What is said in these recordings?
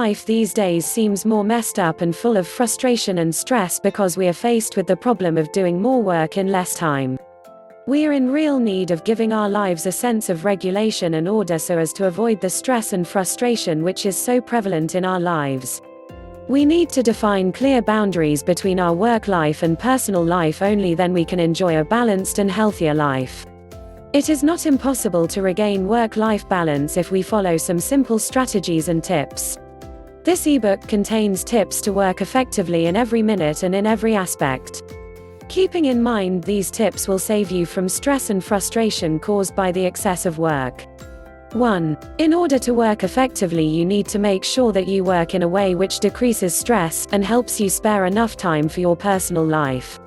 life these days seems more messed up and full of frustration and stress because we are faced with the problem of doing more work in less time. We are in real need of giving our lives a sense of regulation and order so as to avoid the stress and frustration which is so prevalent in our lives. We need to define clear boundaries between our work life and personal life. Only then we can enjoy a balanced and healthier life. It is not impossible to regain work-life balance if we follow some simple strategies and tips. This ebook contains tips to work effectively in every minute and in every aspect. Keeping in mind these tips will save you from stress and frustration caused by the excess of work. 1. In order to work effectively, you need to make sure that you work in a way which decreases stress and helps you spare enough time for your personal life.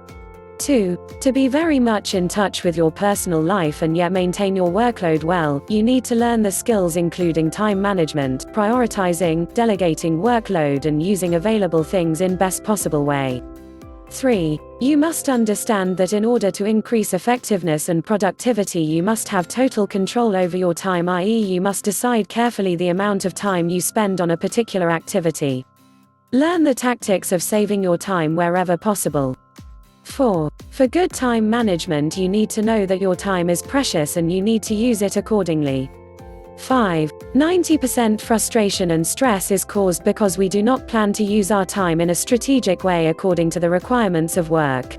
2. To be very much in touch with your personal life and yet maintain your workload well, you need to learn the skills including time management, prioritizing, delegating workload and using available things in best possible way. 3. You must understand that in order to increase effectiveness and productivity you must have total control over your time, i.e. you must decide carefully the amount of time you spend on a particular activity. Learn the tactics of saving your time wherever possible. 4. For good time management you need to know that your time is precious and you need to use it accordingly. 5. 90% frustration and stress is caused because we do not plan to use our time in a strategic way according to the requirements of work.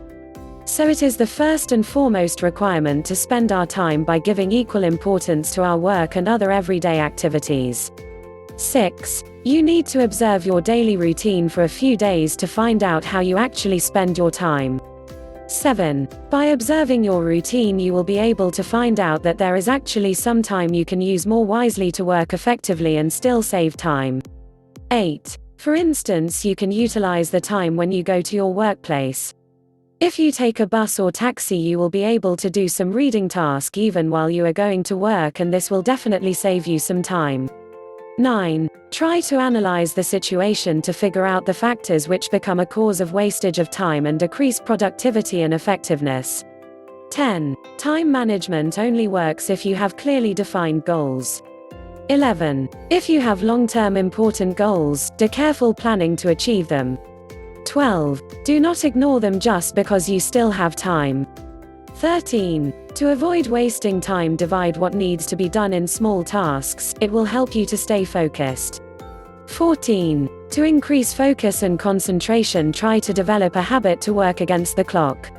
So it is the first and foremost requirement to spend our time by giving equal importance to our work and other everyday activities. 6. You need to observe your daily routine for a few days to find out how you actually spend your time. 7. By observing your routine you will be able to find out that there is actually some time you can use more wisely to work effectively and still save time. 8. For instance, you can utilize the time when you go to your workplace. If you take a bus or taxi you will be able to do some reading task even while you are going to work, and this will definitely save you some time. 9. Try to analyze the situation to figure out the factors which become a cause of wastage of time and decrease productivity and effectiveness. 10. Time management only works if you have clearly defined goals. 11. If you have long-term important goals, do careful planning to achieve them. 12. Do not ignore them just because you still have time. 13. To avoid wasting time, divide what needs to be done in small tasks, it will help you to stay focused. 14. To increase focus and concentration, try to develop a habit to work against the clock.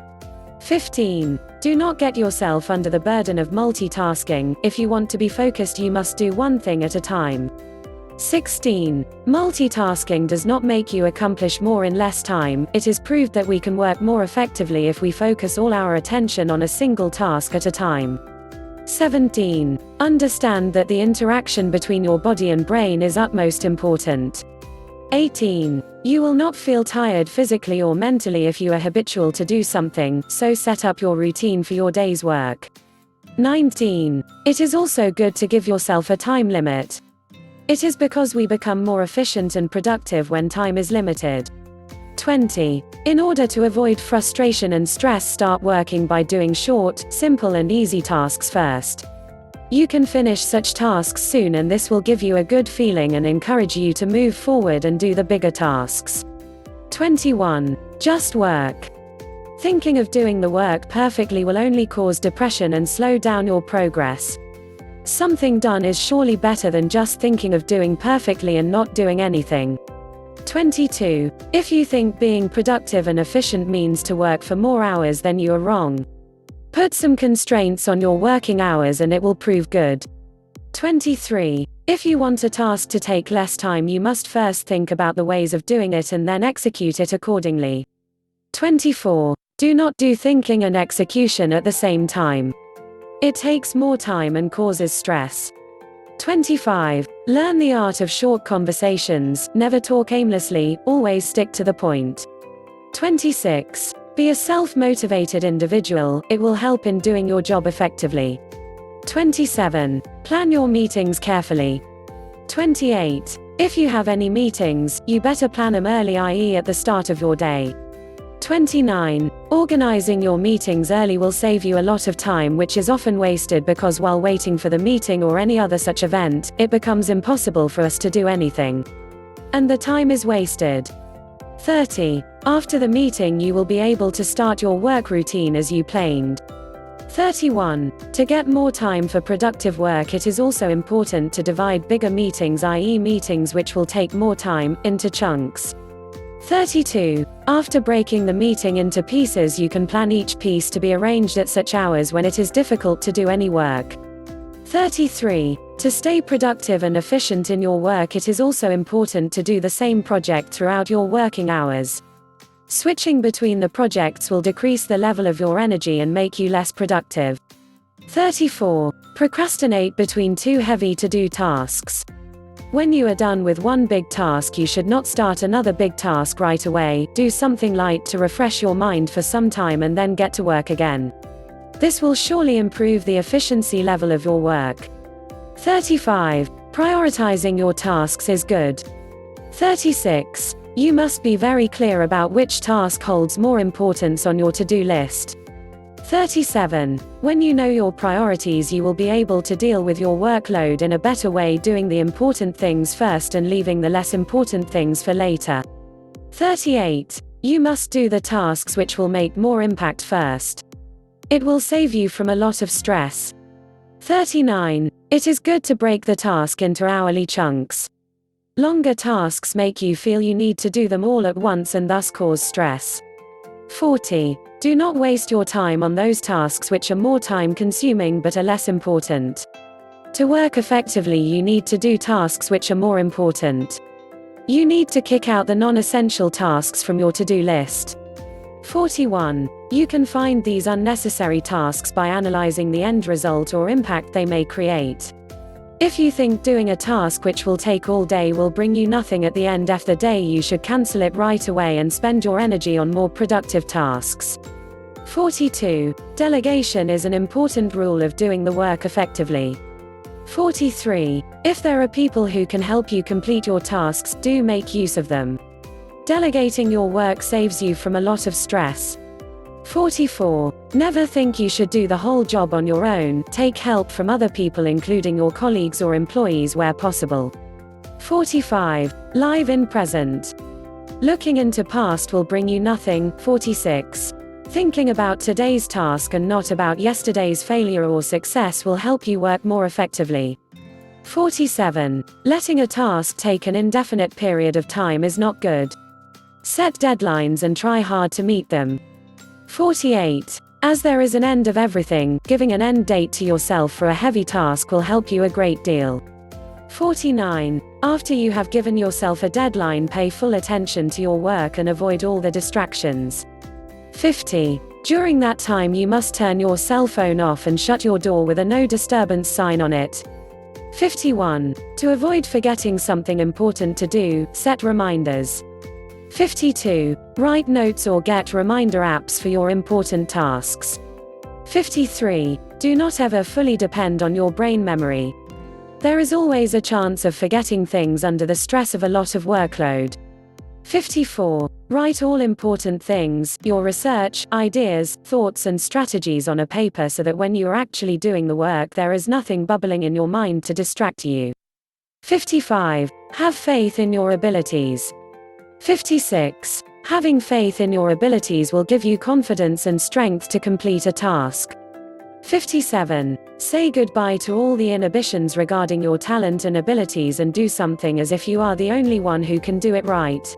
15. Do not get yourself under the burden of multitasking. If you want to be focused you must do one thing at a time. 16. Multitasking does not make you accomplish more in less time. It is proved that we can work more effectively if we focus all our attention on a single task at a time. 17. Understand that the interaction between your body and brain is utmost important. 18. You will not feel tired physically or mentally if you are habitual to do something, so set up your routine for your day's work. 19. It is also good to give yourself a time limit. It is because we become more efficient and productive when time is limited. 20. In order to avoid frustration and stress, start working by doing short, simple and easy tasks first. You can finish such tasks soon and this will give you a good feeling and encourage you to move forward and do the bigger tasks. 21. Just work. Thinking of doing the work perfectly will only cause depression and slow down your progress. Something done is surely better than just thinking of doing perfectly and not doing anything. 22. If you think being productive and efficient means to work for more hours, then you are wrong. Put some constraints on your working hours and it will prove good. 23. If you want a task to take less time, you must first think about the ways of doing it and then execute it accordingly. 24. Do not do thinking and execution at the same time. It takes more time and causes stress. 25. Learn the art of short conversations, never talk aimlessly, always stick to the point. 26. Be a self-motivated individual, it will help in doing your job effectively. 27. Plan your meetings carefully. 28. If you have any meetings, you better plan them early, i.e. at the start of your day. 29. Organizing your meetings early will save you a lot of time which is often wasted because while waiting for the meeting or any other such event, it becomes impossible for us to do anything. and the time is wasted. 30. After the meeting you will be able to start your work routine as you planned. 31. To get more time for productive work, it is also important to divide bigger meetings, i.e. meetings which will take more time, into chunks. 32. After breaking the meeting into pieces, you can plan each piece to be arranged at such hours when it is difficult to do any work. 33. To stay productive and efficient in your work, it is also important to do the same project throughout your working hours. Switching between the projects will decrease the level of your energy and make you less productive. 34. Procrastinate between two heavy to-do tasks. When you are done with one big task, you should not start another big task right away. Do something light to refresh your mind for some time and then get to work again. This will surely improve the efficiency level of your work. 35. Prioritizing your tasks is good. 36. You must be very clear about which task holds more importance on your to-do list. 37. When you know your priorities, you will be able to deal with your workload in a better way, doing the important things first and leaving the less important things for later. 38. You must do the tasks which will make more impact first. It will save you from a lot of stress. 39. It is good to break the task into hourly chunks. Longer tasks make you feel you need to do them all at once and thus cause stress. 40. Do not waste your time on those tasks which are more time-consuming but are less important. To work effectively, you need to do tasks which are more important. You need to kick out the non-essential tasks from your to-do list. 41. You can find these unnecessary tasks by analyzing the end result or impact they may create. If you think doing a task which will take all day will bring you nothing at the end of the day, you should cancel it right away and spend your energy on more productive tasks. 42. Delegation is an important rule of doing the work effectively. 43. If there are people who can help you complete your tasks, do make use of them. Delegating your work saves you from a lot of stress. 44. Never think you should do the whole job on your own. Take help from other people, including your colleagues or employees where possible. 45. Live in present. Looking into past will bring you nothing. 46. Thinking about today's task and not about yesterday's failure or success will help you work more effectively. 47. Letting a task take an indefinite period of time is not good. Set deadlines and try hard to meet them. 48. As there is an end of everything, giving an end date to yourself for a heavy task will help you a great deal. 49. After you have given yourself a deadline, pay full attention to your work and avoid all the distractions. 50. During that time you must turn your cell phone off and shut your door with a no disturbance sign on it. 51. To avoid forgetting something important to do, set reminders. 52. Write notes or get reminder apps for your important tasks. 53. Do not ever fully depend on your brain memory. There is always a chance of forgetting things under the stress of a lot of workload. 54. Write all important things, your research, ideas, thoughts and strategies on a paper so that when you are actually doing the work there is nothing bubbling in your mind to distract you. 55. Have faith in your abilities. 56. Having faith in your abilities will give you confidence and strength to complete a task. 57. Say goodbye to all the inhibitions regarding your talent and abilities and do something as if you are the only one who can do it right.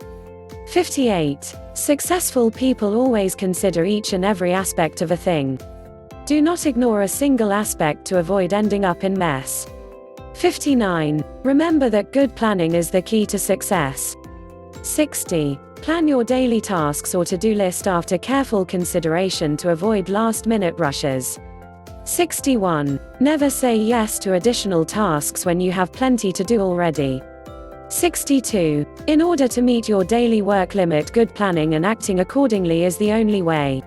58. Successful people always consider each and every aspect of a thing. Do not ignore a single aspect to avoid ending up in mess. 59. Remember that good planning is the key to success. 60. Plan your daily tasks or to-do list after careful consideration to avoid last-minute rushes. 61. Never say yes to additional tasks when you have plenty to do already. 62. In order to meet your daily work limit, good planning and acting accordingly is the only way.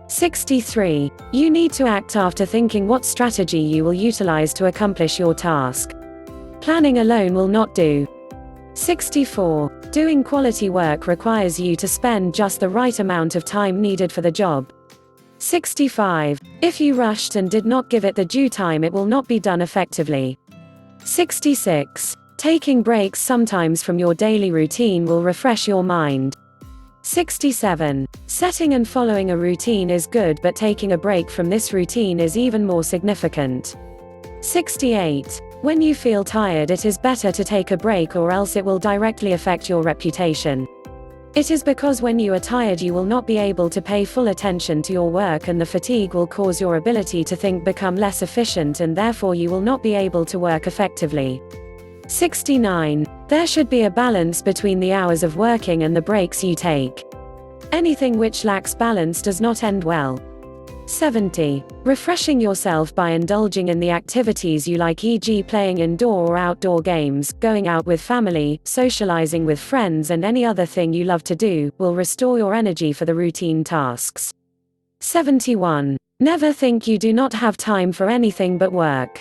63. You need to act after thinking what strategy you will utilize to accomplish your task. Planning alone will not do. 64. Doing quality work requires you to spend just the right amount of time needed for the job. 65. If you rushed and did not give it the due time, it will not be done effectively. 66. Taking breaks sometimes from your daily routine will refresh your mind. 67. Setting and following a routine is good, but taking a break from this routine is even more significant. 68. When you feel tired, it is better to take a break, or else it will directly affect your reputation. It is because when you are tired you will not be able to pay full attention to your work, and the fatigue will cause your ability to think become less efficient, and therefore you will not be able to work effectively. 69. There should be a balance between the hours of working and the breaks you take. Anything which lacks balance does not end well. 70. Refreshing yourself by indulging in the activities you like, e.g. playing indoor or outdoor games, going out with family, socializing with friends, and any other thing you love to do, will restore your energy for the routine tasks. 71. Never think you do not have time for anything but work.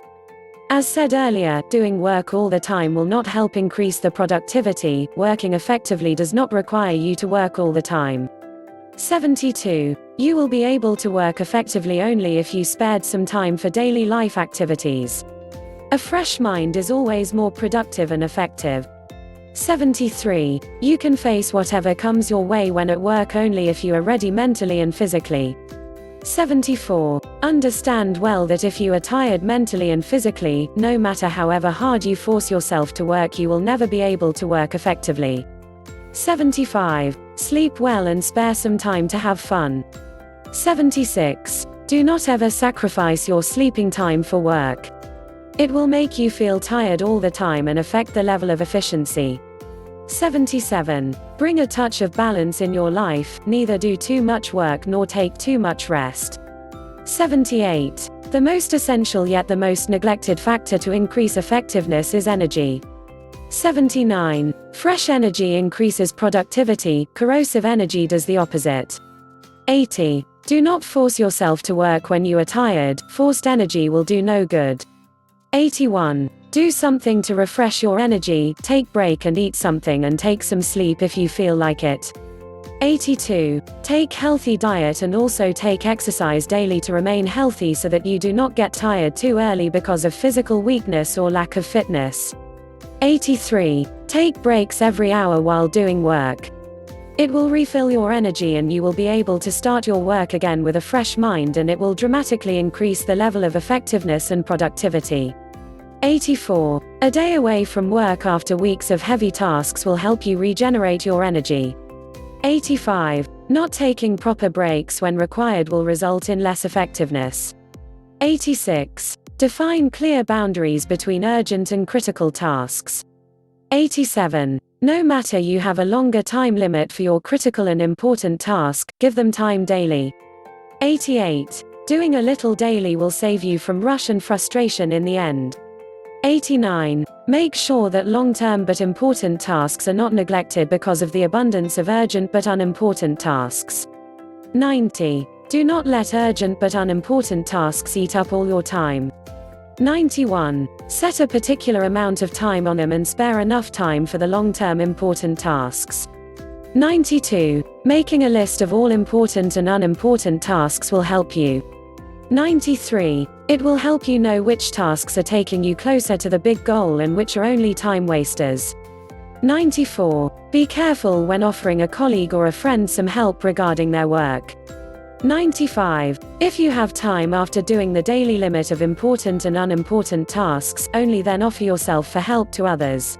As said earlier, doing work all the time will not help increase the productivity. Working effectively does not require you to work all the time. 72. You will be able to work effectively only if you spared some time for daily life activities. A fresh mind is always more productive and effective. 73. You can face whatever comes your way when at work only if you are ready mentally and physically. 74. Understand well that if you are tired mentally and physically, no matter however hard you force yourself to work, you will never be able to work effectively. 75. Sleep well and spare some time to have fun. 76. Do not ever sacrifice your sleeping time for work. It will make you feel tired all the time and affect the level of efficiency. 77. Bring a touch of balance in your life, neither do too much work nor take too much rest. 78. The most essential yet the most neglected factor to increase effectiveness is energy. 79. Fresh energy increases productivity, corrosive energy does the opposite. 80. Do not force yourself to work when you are tired, forced energy will do no good. 81. Do something to refresh your energy, take break and eat something, and take some sleep if you feel like it. 82. Take healthy diet and also take exercise daily to remain healthy so that you do not get tired too early because of physical weakness or lack of fitness. 83. Take breaks every hour while doing work. It will refill your energy and you will be able to start your work again with a fresh mind, and it will dramatically increase the level of effectiveness and productivity. 84. A day away from work after weeks of heavy tasks will help you regenerate your energy. 85. Not taking proper breaks when required will result in less effectiveness. 86. Define clear boundaries between urgent and critical tasks. 87. No matter you have a longer time limit for your critical and important task, give them time daily. 88. Doing a little daily will save you from rush and frustration in the end. 89. Make sure that long-term but important tasks are not neglected because of the abundance of urgent but unimportant tasks. 90. Do not let urgent but unimportant tasks eat up all your time. 91. Set a particular amount of time on them and spare enough time for the long-term important tasks. 92. Making a list of all important and unimportant tasks will help you. 93. It will help you know which tasks are taking you closer to the big goal and which are only time wasters. 94. Be careful when offering a colleague or a friend some help regarding their work. 95. If you have time after doing the daily limit of important and unimportant tasks, only then offer yourself for help to others.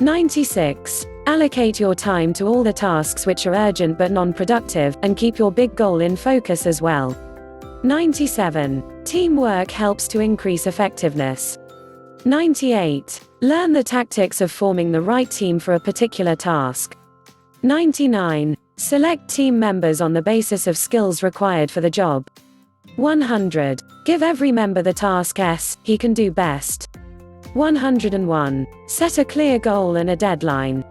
96. Allocate your time to all the tasks which are urgent but non-productive, and keep your big goal in focus as well. 97. Teamwork helps to increase effectiveness. 98. Learn the tactics of forming the right team for a particular task. 99. Select team members on the basis of skills required for the job. 100. Give every member the task he can do best. 101. Set a clear goal and a deadline.